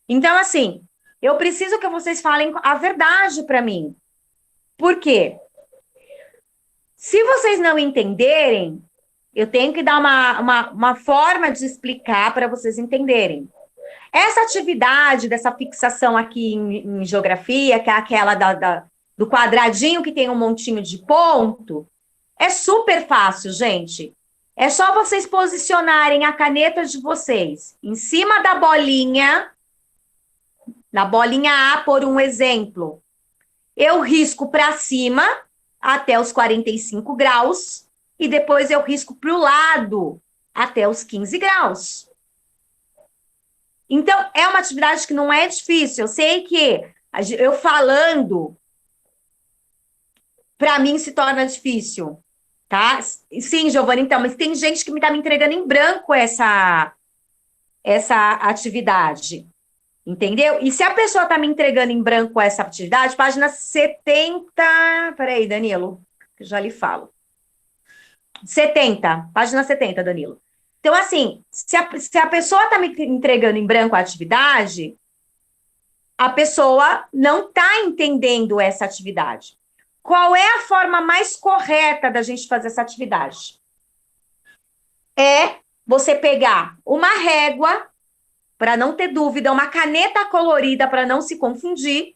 Então, assim, eu preciso que vocês falem a verdade para mim. Por quê? Se vocês não entenderem, eu tenho que dar uma forma de explicar para vocês entenderem. Essa atividade dessa fixação aqui em geografia, que é aquela do quadradinho que tem um montinho de ponto, é super fácil, gente. É só vocês posicionarem a caneta de vocês em cima da bolinha, na bolinha A, por um exemplo. Eu risco para cima até os 45 graus e depois eu risco para o lado até os 15 graus. Então, é uma atividade que não é difícil. Eu sei que eu falando, para mim se torna difícil, tá? Sim, Giovana, então, mas tem gente que está me entregando em branco essa atividade, entendeu? E se a pessoa está me entregando em branco essa atividade, página 70, peraí, Danilo, que eu já lhe falo. 70, página 70, Danilo. Então, assim, se a pessoa está me entregando em branco a atividade, a pessoa não está entendendo essa atividade. Qual é a forma mais correta da gente fazer essa atividade? É você pegar uma régua, para não ter dúvida, uma caneta colorida para não se confundir.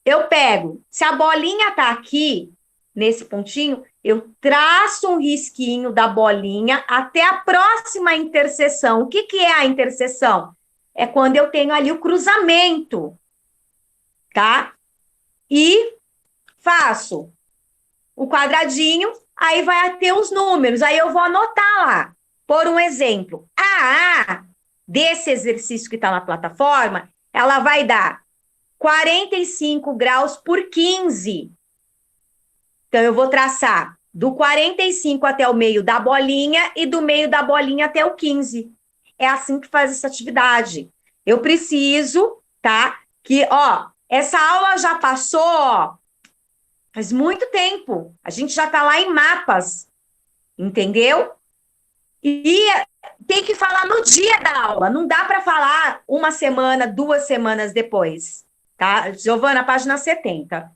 Eu pego, se a bolinha está aqui, nesse pontinho, eu traço um risquinho da bolinha até a próxima interseção. O que é a interseção? É quando eu tenho ali o cruzamento, tá? E faço o quadradinho, aí vai ter os números, aí eu vou anotar lá. Por um exemplo, a A desse exercício que está na plataforma, ela vai dar 45 graus por 15. Então, eu vou traçar do 45 até o meio da bolinha e do meio da bolinha até o 15. É assim que faz essa atividade. Eu preciso, tá? Que, ó, essa aula já passou, ó, faz muito tempo. A gente já tá lá em mapas, entendeu? E tem que falar no dia da aula. Não dá para falar uma semana, 2 semanas depois, tá? Giovana, página 70.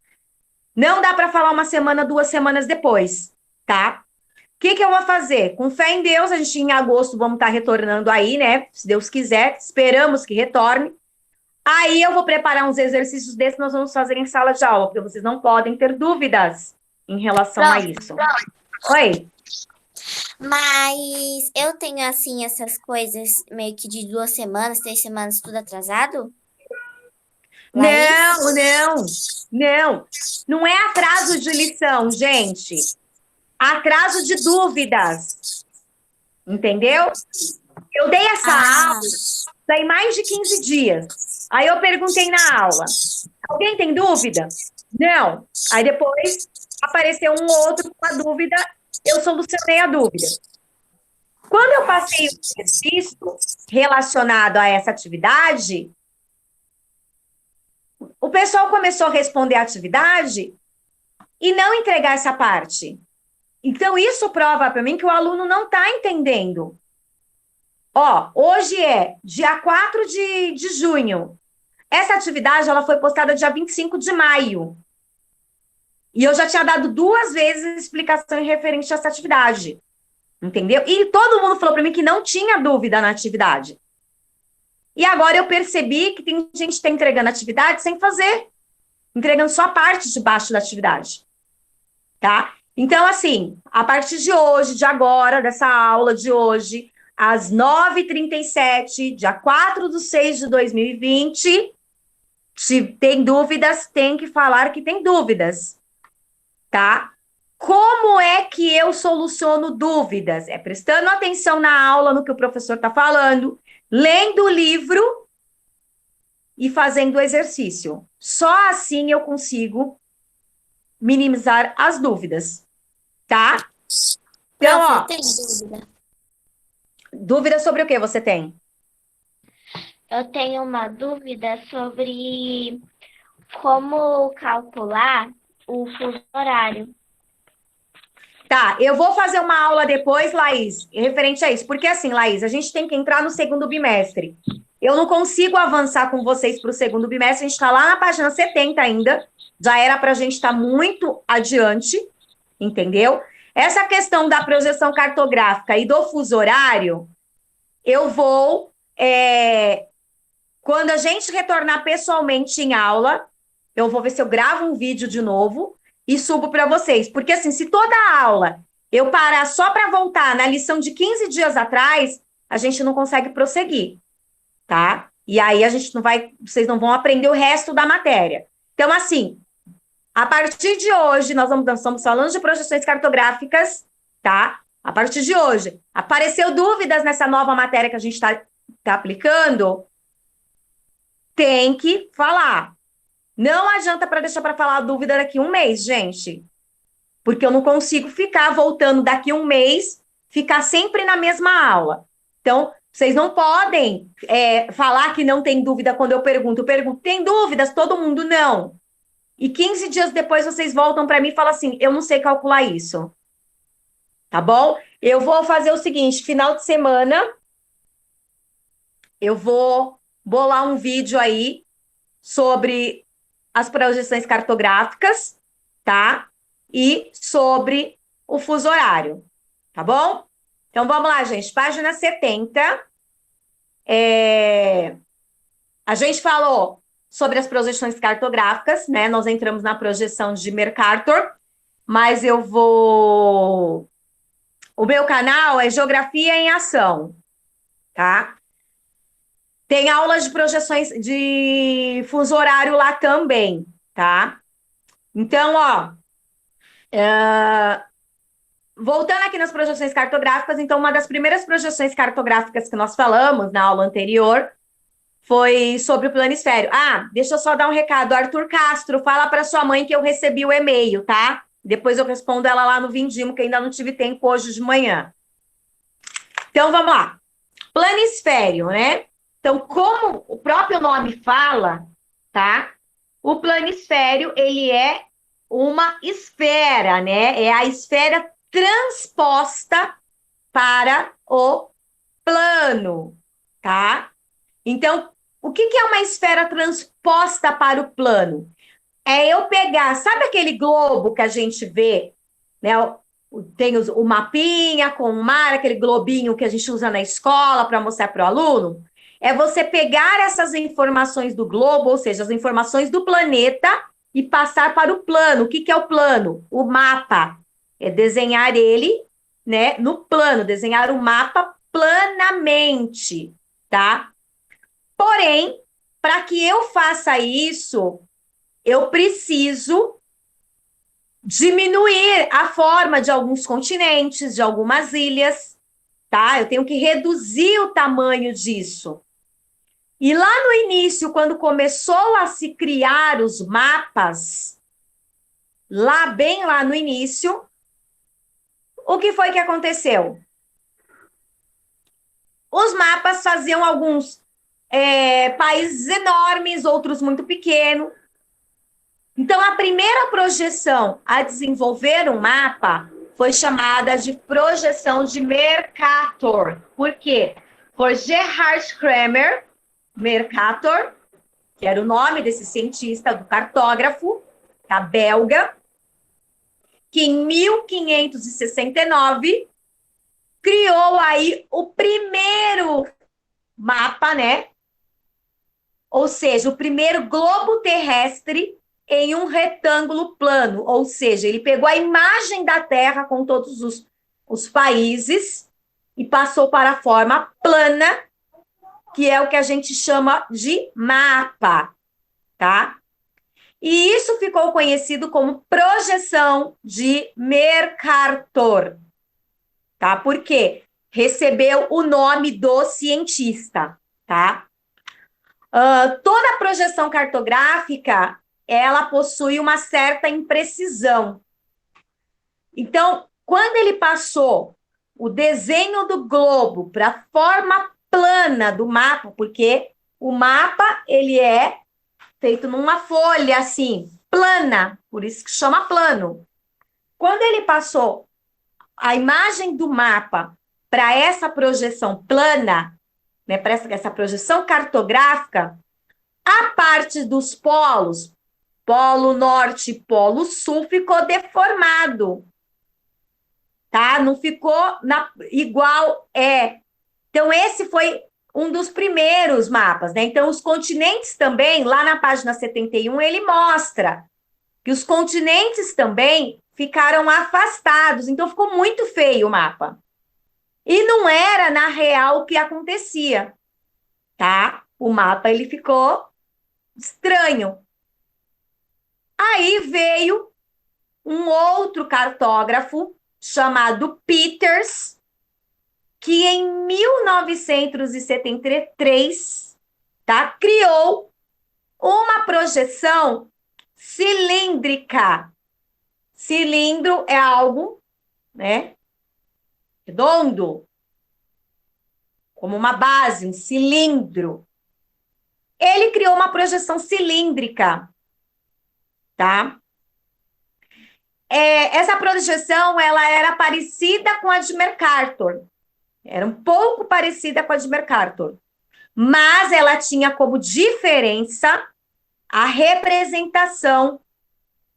Não dá para falar uma semana, 2 semanas depois, tá? O que eu vou fazer? Com fé em Deus, a gente em agosto vamos estar retornando aí, né? Se Deus quiser, esperamos que retorne. Aí eu vou preparar uns exercícios desses que nós vamos fazer em sala de aula, porque vocês não podem ter dúvidas em relação a isso. Oi? Mas eu tenho, assim, essas coisas meio que de 2 semanas, 3 semanas, tudo atrasado? Não, Laís? não, não. Não é atraso de lição, gente. Atraso de dúvidas. Entendeu? Eu dei essa aula Ah, tem mais de 15 dias. Aí eu perguntei na aula: alguém tem dúvida? Não. Aí depois apareceu um outro com a dúvida, eu solucionei a dúvida. Quando eu passei o exercício relacionado a essa atividade, o pessoal começou a responder a atividade e não entregar essa parte. Então, isso prova para mim que o aluno não está entendendo. Ó, hoje é dia 4 de junho. Essa atividade ela foi postada dia 25 de maio. E eu já tinha dado 2 vezes explicação em referente a essa atividade. Entendeu? E todo mundo falou para mim que não tinha dúvida na atividade. E agora eu percebi que tem gente que está entregando atividade sem fazer, entregando só a parte de baixo da atividade. Tá? Então, assim, a partir de hoje, de agora, dessa aula de hoje, às 9h37, dia 4/6/2020, se tem dúvidas, tem que falar que tem dúvidas, tá? Como é que eu soluciono dúvidas? É prestando atenção na aula, no que o professor está falando, lendo o livro e fazendo o exercício. Só assim eu consigo minimizar as dúvidas, tá? Então, prof, eu ó, tenho dúvida. dúvida sobre o que você tem? Eu tenho uma dúvida sobre como calcular o fuso horário. Tá, eu vou fazer uma aula depois, Laís, referente a isso. Porque assim, Laís, a gente tem que entrar no segundo bimestre. Eu não consigo avançar com vocês para o segundo bimestre, a gente está lá na página 70 ainda, já era para a gente estar muito adiante, entendeu? Essa questão da projeção cartográfica e do fuso horário, eu vou, quando a gente retornar pessoalmente em aula, eu vou ver se eu gravo um vídeo de novo e subo para vocês. Porque assim, se toda a aula eu parar só para voltar na lição de 15 dias atrás, a gente não consegue prosseguir, tá? E aí a gente não vai, vocês não vão aprender o resto da matéria. Então, assim, a partir de hoje, nós estamos falando de projeções cartográficas, tá? A partir de hoje, apareceu dúvidas nessa nova matéria que a gente está aplicando, tem que falar. Não adianta para deixar para falar a dúvida daqui a um mês, gente. Porque eu não consigo ficar voltando daqui a um mês, ficar sempre na mesma aula. Então, vocês não podem falar que não tem dúvida quando eu pergunto. Eu pergunto, tem dúvidas? Todo mundo não. E 15 dias depois vocês voltam para mim e falam assim, eu não sei calcular isso. Tá bom? Eu vou fazer o seguinte, final de semana, eu vou bolar um vídeo aí sobre as projeções cartográficas, tá? E sobre o fuso horário, tá bom? Então, vamos lá, gente. Página 70. A gente falou sobre as projeções cartográficas, né? Nós entramos na projeção de Mercator, mas eu vou... O meu canal é Geografia em Ação, tá? Tem aulas de projeções de fuso horário lá também, tá? Então, ó, voltando aqui nas projeções cartográficas, então, uma das primeiras projeções cartográficas que nós falamos na aula anterior foi sobre o planisfério. Ah, deixa eu só dar um recado. Arthur Castro, fala para sua mãe que eu recebi o e-mail, tá? Depois eu respondo ela lá no Vindimo, que ainda não tive tempo hoje de manhã. Então, vamos lá. Planisfério, né? Então, como o próprio nome fala, tá? O planisfério, ele é uma esfera, né? É a esfera transposta para o plano, tá? Então, o que é uma esfera transposta para o plano? É eu pegar, sabe aquele globo que a gente vê, né? Tem o mapinha com o mar, aquele globinho que a gente usa na escola para mostrar para o aluno. É você pegar essas informações do globo, ou seja, as informações do planeta, e passar para o plano. O que é o plano? O mapa. É desenhar ele, né, no plano, desenhar o mapa planamente, tá? Porém, para que eu faça isso, eu preciso diminuir a forma de alguns continentes, de algumas ilhas, tá? Eu tenho que reduzir o tamanho disso. E lá no início, quando começou a se criar os mapas, bem lá no início, o que foi que aconteceu? Os mapas faziam alguns países enormes, outros muito pequenos. Então, a primeira projeção a desenvolver um mapa foi chamada de projeção de Mercator. Por quê? Por Gerhard Kramer, Mercator, que era o nome desse cientista, do cartógrafo, tá, belga, que em 1569 criou aí o primeiro mapa, né? Ou seja, o primeiro globo terrestre em um retângulo plano, ou seja, ele pegou a imagem da Terra com todos os países e passou para a forma plana, que é o que a gente chama de mapa, tá? E isso ficou conhecido como projeção de Mercator, tá? Por quê? Recebeu o nome do cientista, tá? Toda a projeção cartográfica, ela possui uma certa imprecisão. Então, quando ele passou o desenho do globo para a forma plana do mapa, porque o mapa, ele é feito numa folha, assim, plana, por isso que chama plano. Quando ele passou a imagem do mapa para essa projeção plana, né, para essa projeção cartográfica, a parte dos polos, Polo Norte e Polo Sul, ficou deformado, tá? Não ficou igual é. Então, esse foi um dos primeiros mapas, né? Então, os continentes também, lá na página 71, ele mostra que os continentes também ficaram afastados. Então, ficou muito feio o mapa. E não era, na real, o que acontecia, tá? O mapa, ele ficou estranho. Aí veio um outro cartógrafo chamado Peters, que em 1973, tá, criou uma projeção cilíndrica. Cilindro é algo, né, redondo, como uma base, um cilindro. Ele criou uma projeção cilíndrica, tá? Essa projeção, ela era parecida com a de Mercator. Era um pouco parecida com a de Mercator. Mas ela tinha como diferença a representação.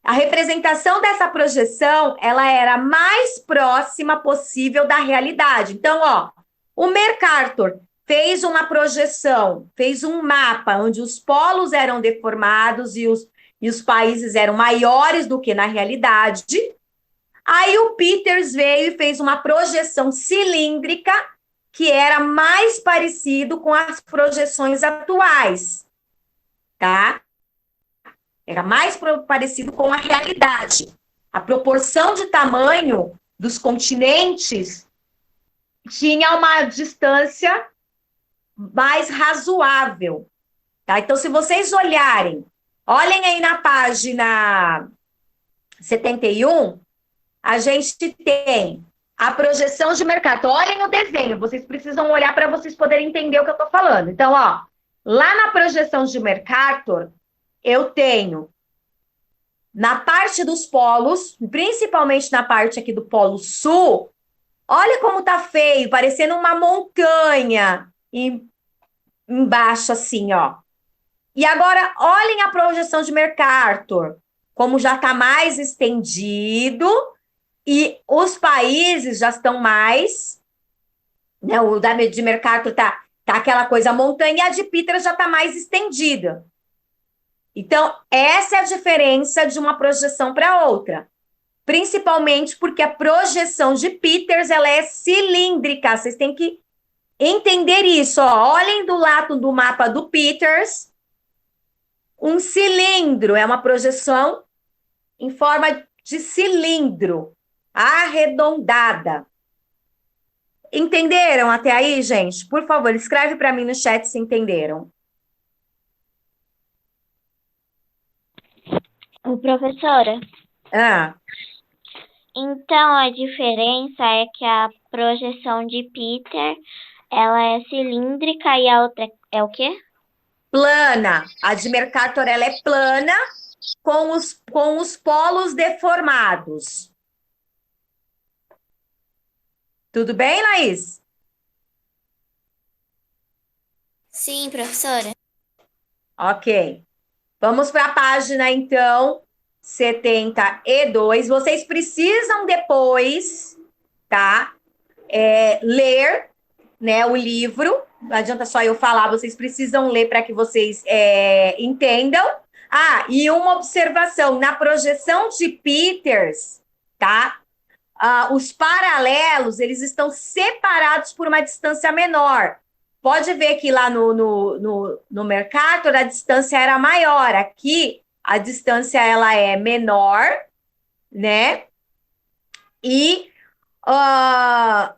A representação dessa projeção, ela era mais próxima possível da realidade. Então, ó, o Mercator fez uma projeção, fez um mapa onde os polos eram deformados e os países eram maiores do que na realidade. Aí o Peters veio e fez uma projeção cilíndrica que era mais parecido com as projeções atuais, tá? Era mais parecido com a realidade. A proporção de tamanho dos continentes tinha uma distância mais razoável, tá? Então, se vocês olhem aí na página 71, a gente tem a projeção de mercado. Olhem o desenho, vocês precisam olhar para vocês poderem entender o que eu estou falando. Então, ó, lá na projeção de Mercator, eu tenho na parte dos polos, principalmente na parte aqui do Polo Sul, olha como tá feio, parecendo uma montanha embaixo assim, ó. E agora, olhem a projeção de Mercator, como já está mais estendido e os países já estão mais, né? O de Mercator tá aquela coisa montanha e a de Peters já está mais estendida. Então, essa é a diferença de uma projeção para outra. Principalmente porque a projeção de Peters, ela é cilíndrica. Vocês têm que entender isso. Ó. Olhem do lado do mapa do Peters. Um cilindro é uma projeção em forma de cilindro, arredondada. Entenderam até aí, gente? Por favor, escreve para mim no chat se entenderam. Ô, professora, Ah, então a diferença é que a projeção de Peter, ela é cilíndrica e a outra é o quê? plana. A de Mercator, ela é plana com os polos deformados. Tudo bem, Laís? Sim, professora. Ok. Vamos para a página, então, 72. Vocês precisam depois, tá? Ler, né, o livro. Não adianta só eu falar, vocês precisam ler para que vocês entendam. Ah, e uma observação, na projeção de Peters, tá? Os paralelos, eles estão separados por uma distância menor. Pode ver que lá no Mercator a distância era maior. Aqui a distância ela é menor, né? E há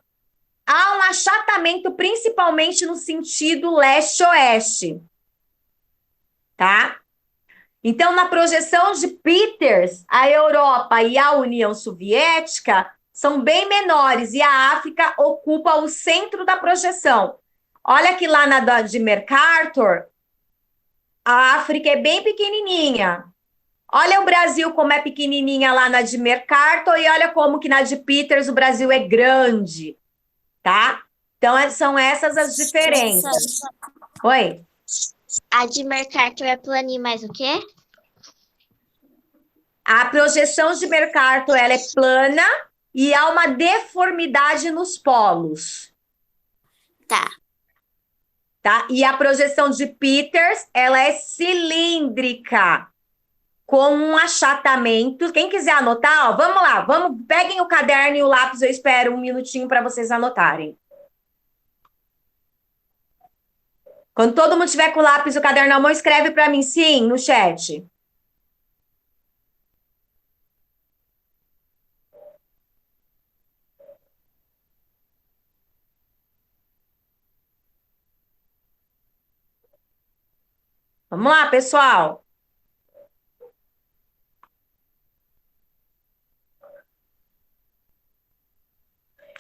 um achatamento principalmente no sentido leste-oeste, tá? Então, na projeção de Peters, a Europa e a União Soviética são bem menores e a África ocupa o centro da projeção. Olha que lá na de Mercator, a África é bem pequenininha. Olha o Brasil como é pequenininha lá na de Mercator e olha como que na de Peters o Brasil é grande, tá? Então, são essas as diferenças. Oi? A de Mercator é plana e mais o quê? A projeção de Mercator, ela é plana e há uma deformidade nos polos, Tá. tá? E a projeção de Peters, ela é cilíndrica, com um achatamento. Quem quiser anotar, ó, vamos lá, peguem o caderno e o lápis, eu espero um minutinho para vocês anotarem. Quando todo mundo tiver com o lápis e o caderno na mão, escreve para mim sim no chat. Vamos lá, pessoal.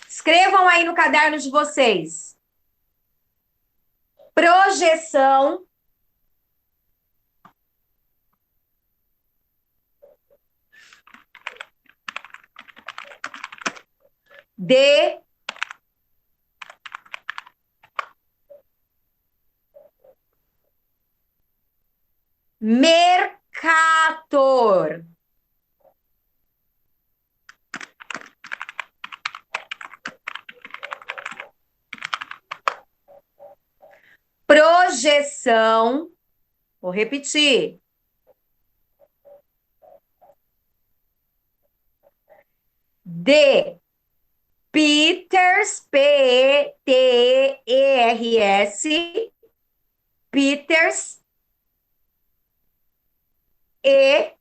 Escrevam aí no caderno de vocês. Projeção de Mercator. Projeção, vou repetir. De Peters, Peters, Peters e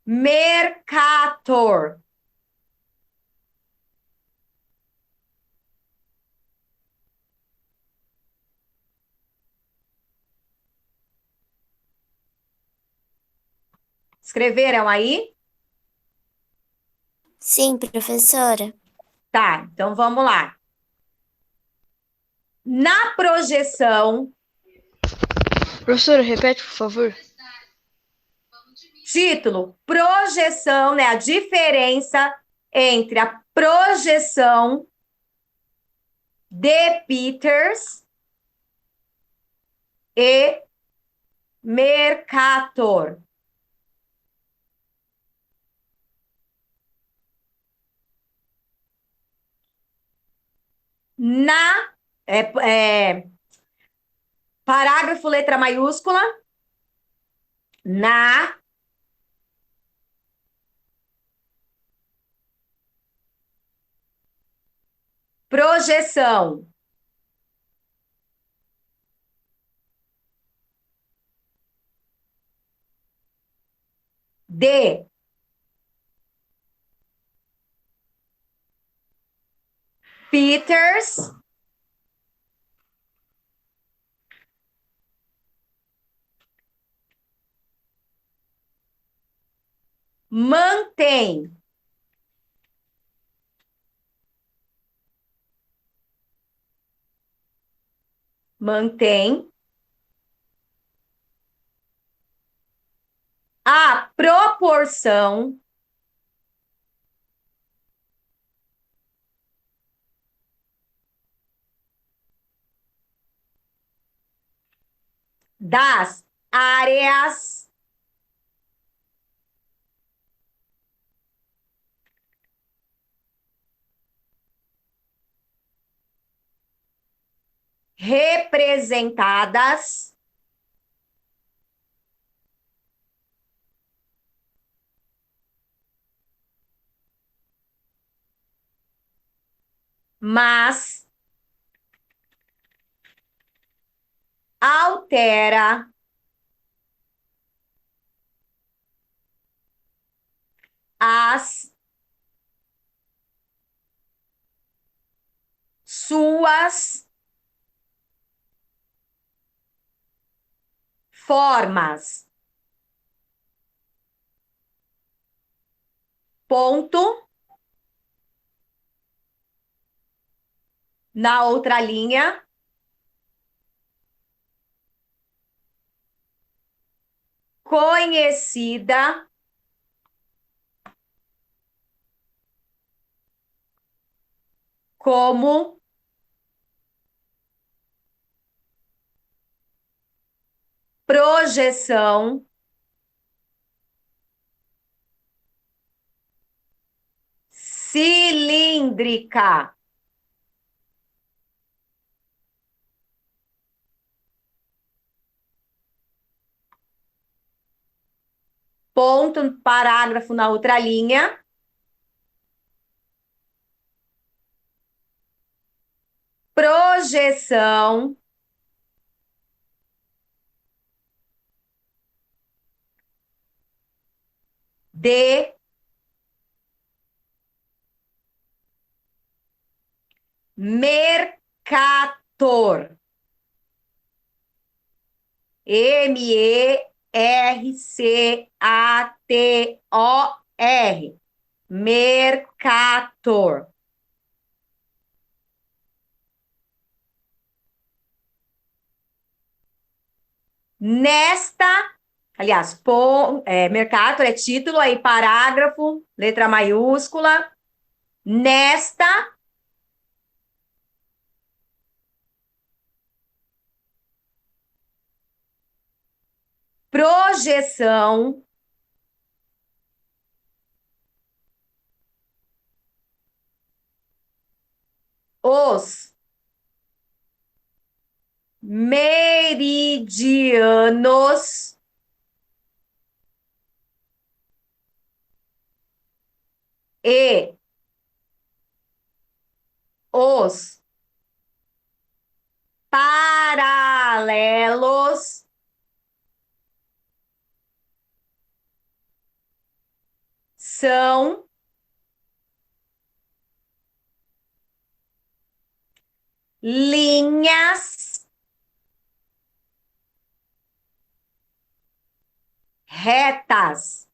Mercator. Escreveram aí? Sim, professora. Tá, então vamos lá. Na projeção, Professora, repete, por favor. título, projeção, né? A diferença entre a projeção de Peters e Mercator. Na parágrafo, letra maiúscula, na projeção de Peters mantém a proporção das áreas representadas mas altera as suas formas. Ponto. Na outra linha, conhecida como projeção cilíndrica. Ponto, parágrafo na outra linha. Projeção de Mercator. Mercator. Mercator. Nesta, aliás, Mercator é título, aí parágrafo, letra maiúscula. Nesta projeção os meridianos e os paralelos são linhas retas.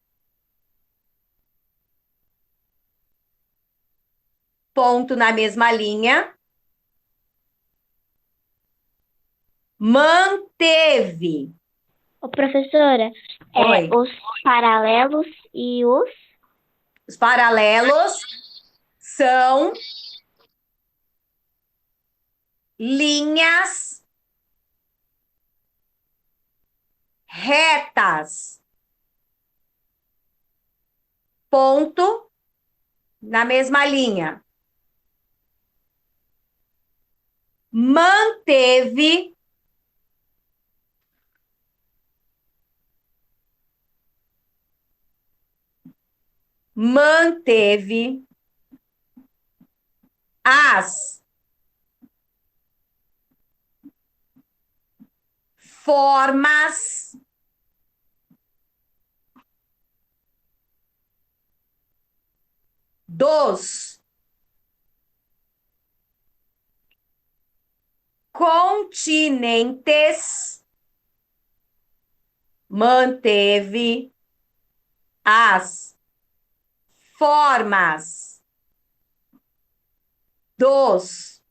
Ponto na mesma linha. Manteve. Ô, professora, Oi. os paralelos e os... Os paralelos são linhas retas. Ponto na mesma linha. Manteve as formas dos continentes. Manteve as formas dos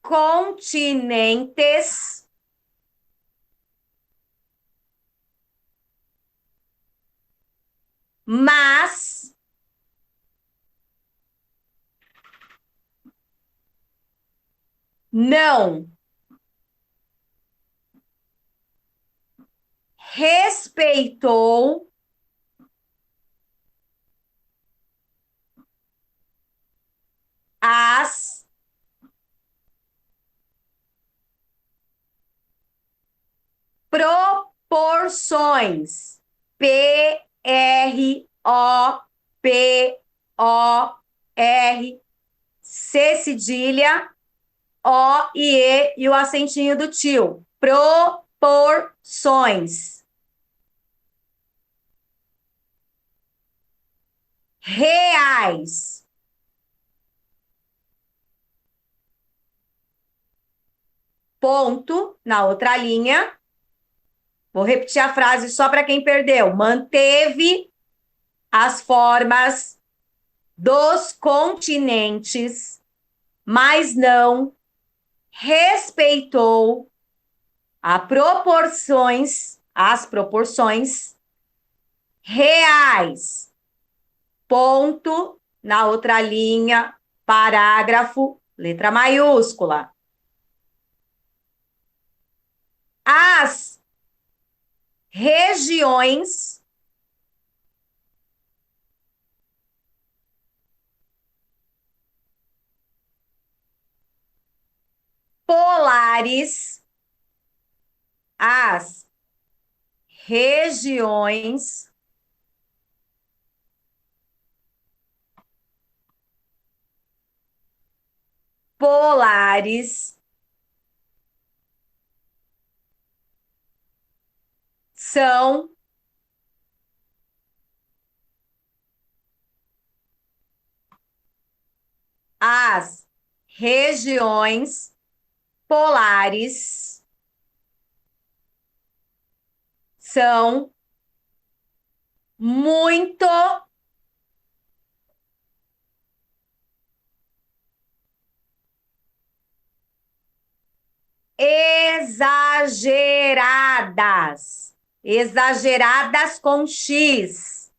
continentes, mas não respeitou as proporções. P-R-O-P-O-R, C cedilha, O e E e o acentinho do tio. Proporções. Reais. Ponto na outra linha. Vou repetir a frase só para quem perdeu. Manteve as formas dos continentes, mas não respeitou as proporções reais. Ponto na outra linha, parágrafo, letra maiúscula. As regiões polares, as regiões polares são as regiões polares são muito exageradas. Exageradas com X.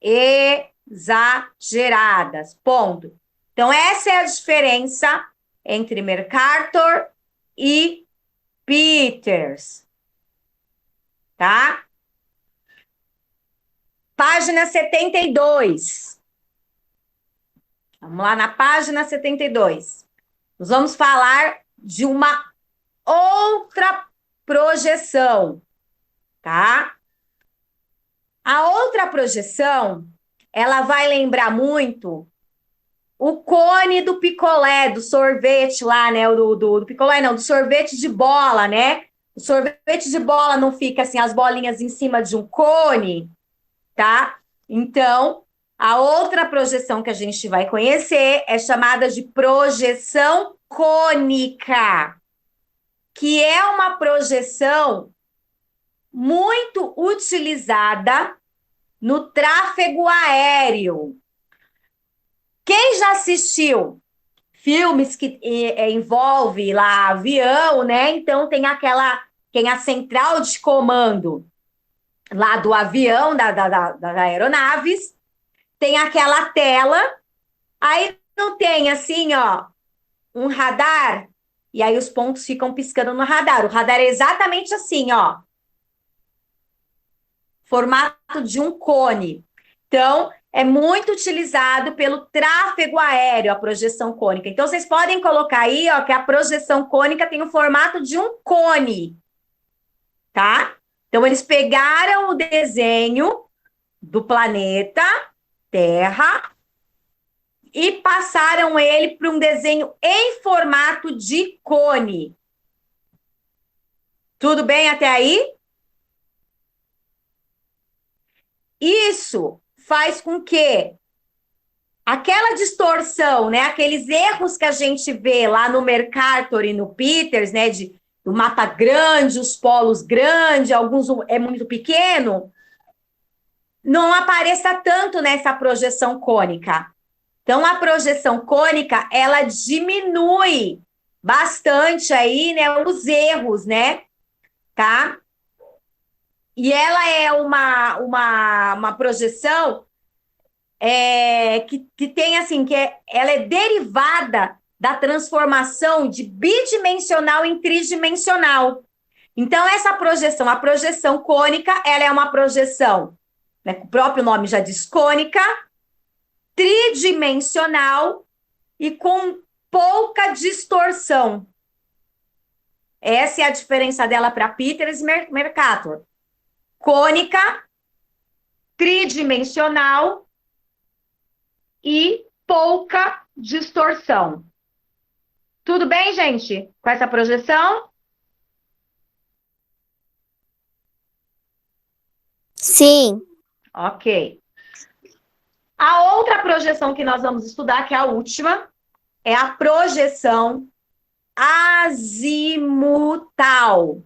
Exageradas. Ponto. Então, essa é a diferença entre Mercator e Peters. Tá? Página 72. Vamos lá na página 72. Nós vamos falar de uma outra projeção, tá? A outra projeção, ela vai lembrar muito o cone do picolé, do sorvete lá, né? Do picolé, não, do sorvete de bola, né? O sorvete de bola não fica assim, as bolinhas em cima de um cone, tá? Então, a outra projeção que a gente vai conhecer é chamada de projeção cônica, que é uma projeção muito utilizada no tráfego aéreo. Quem já assistiu filmes que envolve lá avião, né? Então tem a central de comando lá do avião, das aeronaves, tem aquela tela, aí não tem assim, ó, um radar, e aí os pontos ficam piscando no radar. O radar é exatamente assim, ó, formato de um cone. Então, é muito utilizado pelo tráfego aéreo, a projeção cônica. Então, vocês podem colocar aí, ó, que a projeção cônica tem o formato de um cone, tá? Então, eles pegaram o desenho do planeta Terra e passaram ele para um desenho em formato de cone. Tudo bem até aí? Isso faz com que aquela distorção, né, aqueles erros que a gente vê lá no Mercator e no Peters, né, do mapa grande, os polos grandes, alguns é muito pequeno, não apareça tanto nessa projeção cônica. Então, a projeção cônica, ela diminui bastante aí, né, os erros, né, tá? E ela é uma projeção que tem, assim, ela é derivada da transformação de bidimensional em tridimensional. Então, essa projeção, a projeção cônica, ela é uma projeção, né, o próprio nome já diz cônica, tridimensional e com pouca distorção. Essa é a diferença dela para Peters e Mercator. Cônica, tridimensional e pouca distorção. Tudo bem, gente? Com essa projeção? Sim. Ok. A outra projeção que nós vamos estudar, que é a última, é a projeção azimutal,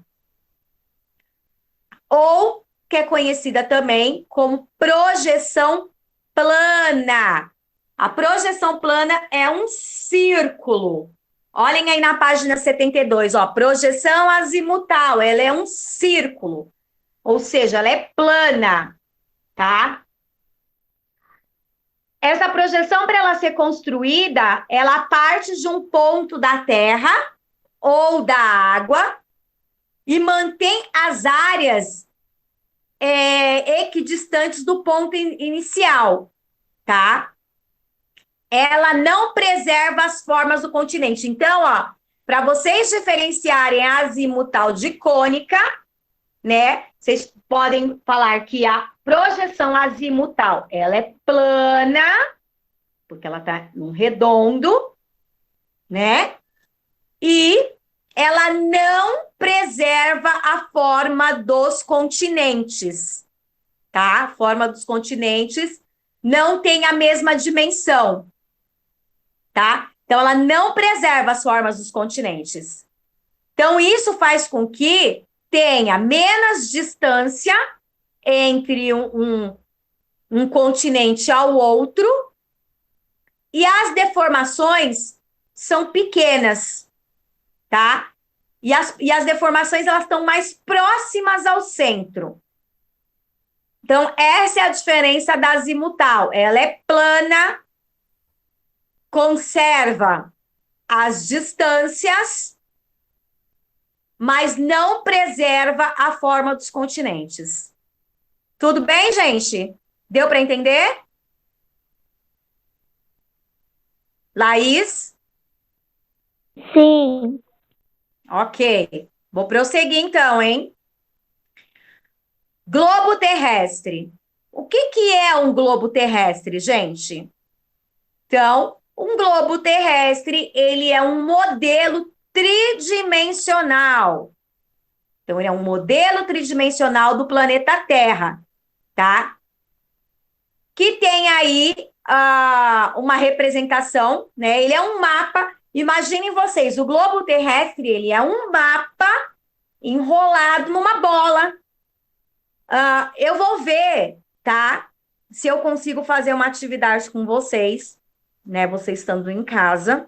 ou que é conhecida também como projeção plana. A projeção plana é um círculo. Olhem aí na página 72, ó, projeção azimutal, ela é um círculo, ou seja, ela é plana, tá? Essa projeção, para ela ser construída, ela parte de um ponto da Terra ou da água e mantém as áreas equidistantes do ponto inicial, tá? Ela não preserva as formas do continente. Então, ó, para vocês diferenciarem a azimutal de cônica, né? Vocês podem falar que a projeção azimutal, ela é plana, porque ela está num redondo, né? E ela não preserva a forma dos continentes, tá? A forma dos continentes não tem a mesma dimensão, tá? Então, ela não preserva as formas dos continentes. Então, isso faz com que tenha menos distância entre um continente ao outro e as deformações são pequenas, tá? E as deformações, elas estão mais próximas ao centro. Então, essa é a diferença da azimutal. Ela é plana, conserva as distâncias, mas não preserva a forma dos continentes. Tudo bem, gente? Deu para entender? Laís? Sim. Ok. Vou prosseguir então, hein? Globo terrestre. O que é um globo terrestre, gente? Então, um globo terrestre, ele é um modelo tridimensional. Então, ele é um modelo tridimensional do planeta Terra, tá? Que tem aí uma representação, né? Ele é um mapa. Imaginem vocês, o globo terrestre, ele é um mapa enrolado numa bola. Eu vou ver, tá? Se eu consigo fazer uma atividade com vocês, né? Vocês estando em casa,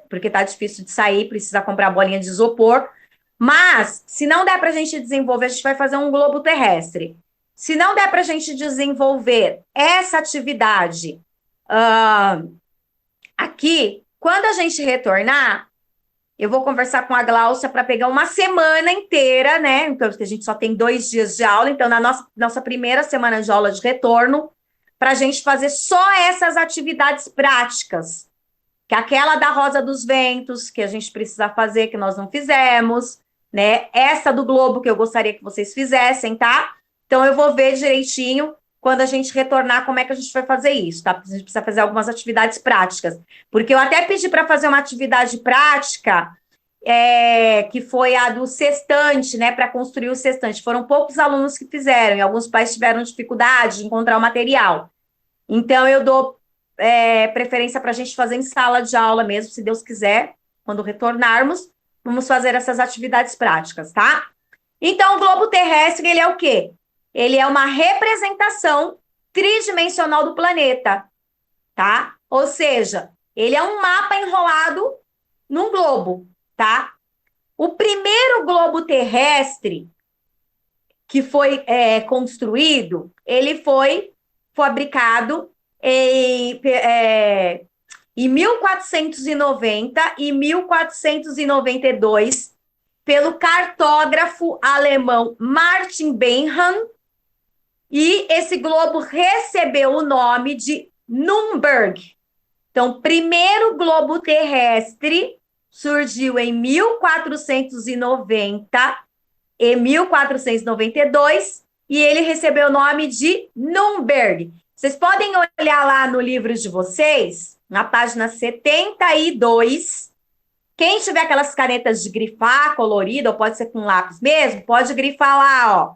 porque tá difícil de sair, precisa comprar bolinha de isopor. Mas, se não der para a gente desenvolver, a gente vai fazer um globo terrestre. Se não der para a gente desenvolver essa atividade aqui, quando a gente retornar, eu vou conversar com a Gláucia para pegar uma semana inteira, né? Então, porque a gente só tem 2 dias de aula, então, na nossa primeira semana de aula de retorno, para a gente fazer só essas atividades práticas, que é aquela da Rosa dos Ventos, que a gente precisa fazer, que nós não fizemos, né? Essa do globo que eu gostaria que vocês fizessem, tá? Então, eu vou ver direitinho, quando a gente retornar, como é que a gente vai fazer isso, tá? A gente precisa fazer algumas atividades práticas. Porque eu até pedi para fazer uma atividade prática, que foi a do sextante, né? Para construir o sextante. Foram poucos alunos que fizeram, e alguns pais tiveram dificuldade de encontrar o material. Então, eu dou preferência para a gente fazer em sala de aula mesmo, se Deus quiser, quando retornarmos, vamos fazer essas atividades práticas, tá? Então, o globo terrestre, ele é o quê? Ele é uma representação tridimensional do planeta, tá? Ou seja, ele é um mapa enrolado num globo, tá? O primeiro globo terrestre que foi construído, ele foi fabricado em 1490 e 1492 pelo cartógrafo alemão Martin Benham, e esse globo recebeu o nome de Nürnberg. Então, o primeiro globo terrestre surgiu em 1490 e 1492, e ele recebeu o nome de Nürnberg. Vocês podem olhar lá no livro de vocês, na página 72. Quem tiver aquelas canetas de grifar, colorida, ou pode ser com lápis mesmo, pode grifar lá, ó.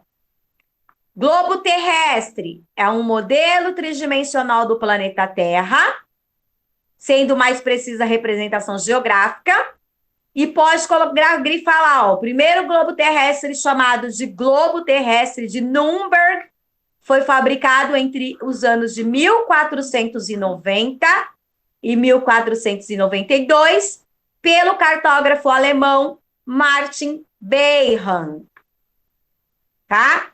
Globo terrestre é um modelo tridimensional do planeta Terra, sendo mais precisa a representação geográfica, e pode grifar lá, ó, o primeiro globo terrestre, chamado de globo terrestre de Nürnberg, foi fabricado entre os anos de 1490 e 1492 pelo cartógrafo alemão Martin Benham, tá?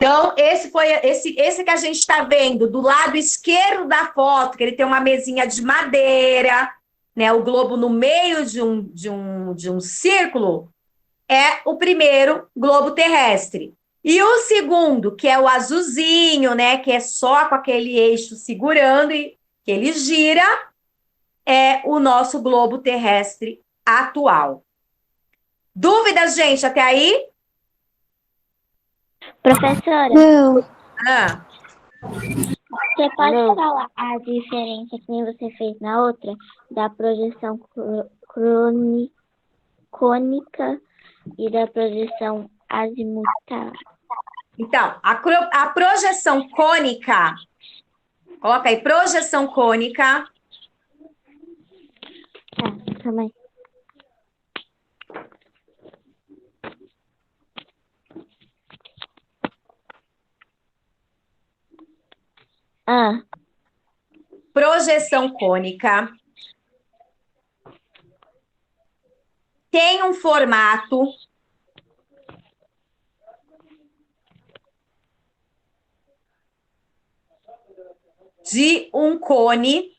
Então, esse foi esse que a gente está vendo do lado esquerdo da foto, que ele tem uma mesinha de madeira, né? O globo no meio de um círculo. é o primeiro globo terrestre. E o segundo, que é o azulzinho, né, que é só com aquele eixo segurando e que ele gira, é o nosso globo terrestre atual. Dúvidas, gente, até aí? Professora, Não. Ah, você pode Não. falar a diferença que nem você fez na outra, da projeção cônica e da projeção azimutal? então, a projeção cônica, coloca aí, projeção cônica, Tá, calma aí. Ah, projeção cônica tem um formato de um cone,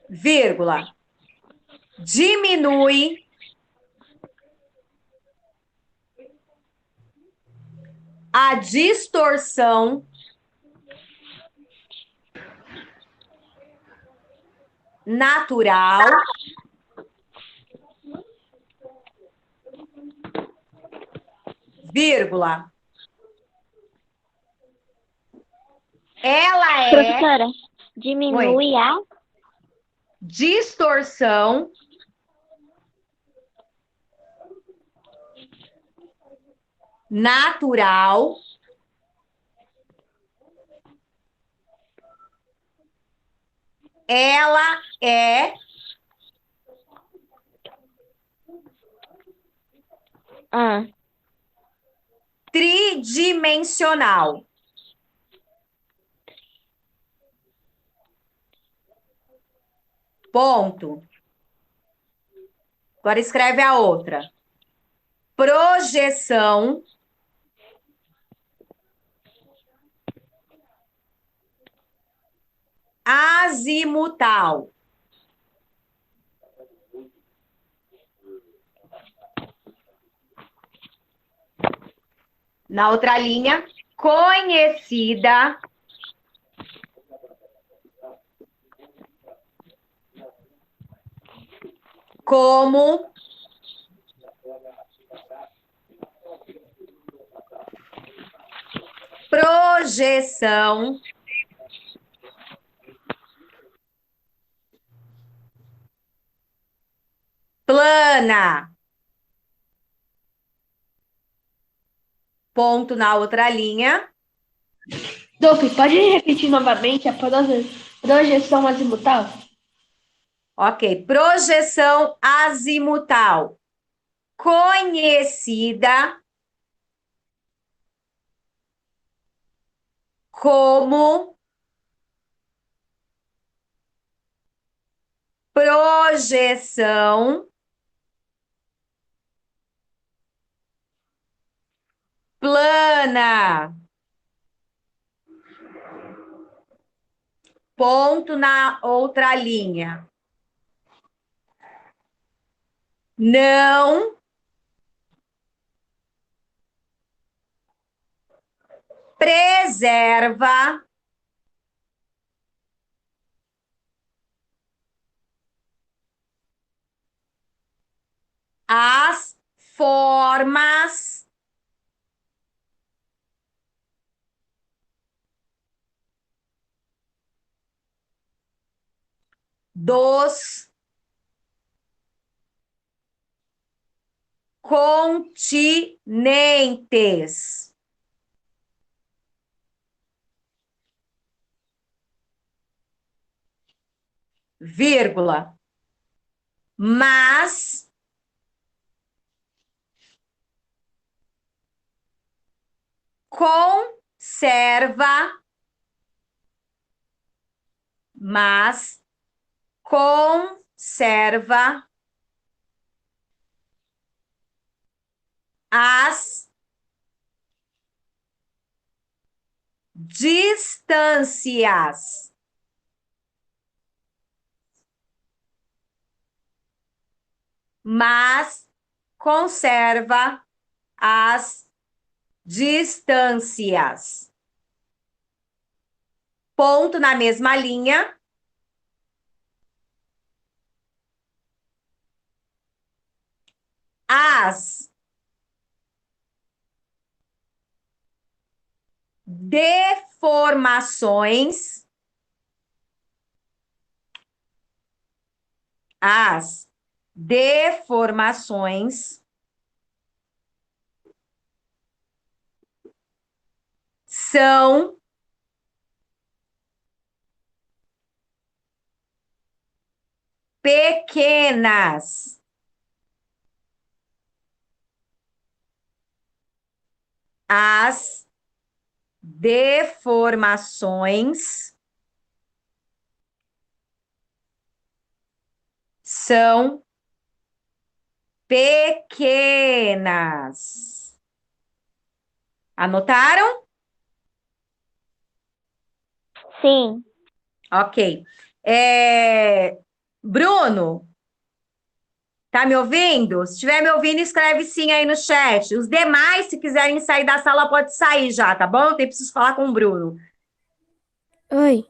vírgula, diminui a distorção natural vírgula. Ela é professora, diminui a... distorção natural ela é Ah, tridimensional. Ponto. Agora escreve a outra. Projeção azimutal. Na outra linha, conhecida como projeção plana. Ponto na outra linha. Dope, pode repetir novamente a projeção azimutal? Ok, projeção azimutal. Conhecida como projeção plana. Ponto na outra linha. Não preserva as formas dos continentes. Vírgula. Mas conserva, mas conserva as distâncias mas conserva as distâncias. Ponto na mesma linha. As deformações, as deformações são pequenas. As deformações são pequenas. Anotaram? Sim. Ok. Bruno, tá me ouvindo? Se estiver me ouvindo, escreve sim aí no chat. Os demais, se quiserem sair da sala, pode sair já, tá bom? Eu preciso falar com o Bruno. Oi.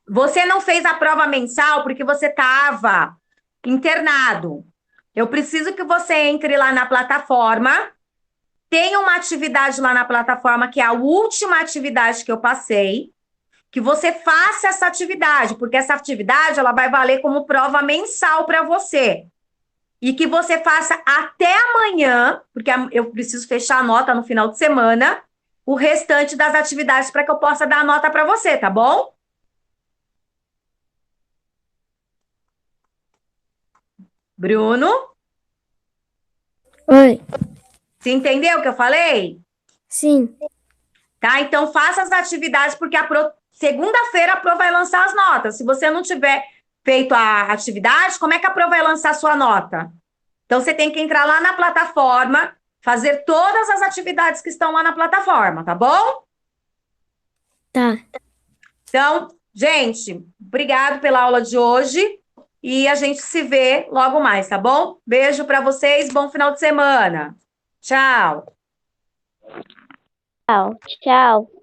Você não fez a prova mensal porque você estava internado. Eu preciso que você entre lá na plataforma. Tem uma atividade lá na plataforma, que é a última atividade que eu passei, que você faça essa atividade, porque essa atividade ela vai valer como prova mensal para você. E que você faça até amanhã, porque eu preciso fechar a nota no final de semana, o restante das atividades para que eu possa dar a nota para você, tá bom? Bruno, Oi. você entendeu o que eu falei? Sim. Tá? Então faça as atividades, porque segunda-feira a Pro vai lançar as notas. Se você não tiver feito a atividade, como é que a Pro vai lançar a sua nota? Então você tem que entrar lá na plataforma, fazer todas as atividades que estão lá na plataforma, tá bom? Tá. Então, gente, obrigado pela aula de hoje e a gente se vê logo mais, tá bom? Beijo para vocês, bom final de semana. Tchau. Tchau. Tchau.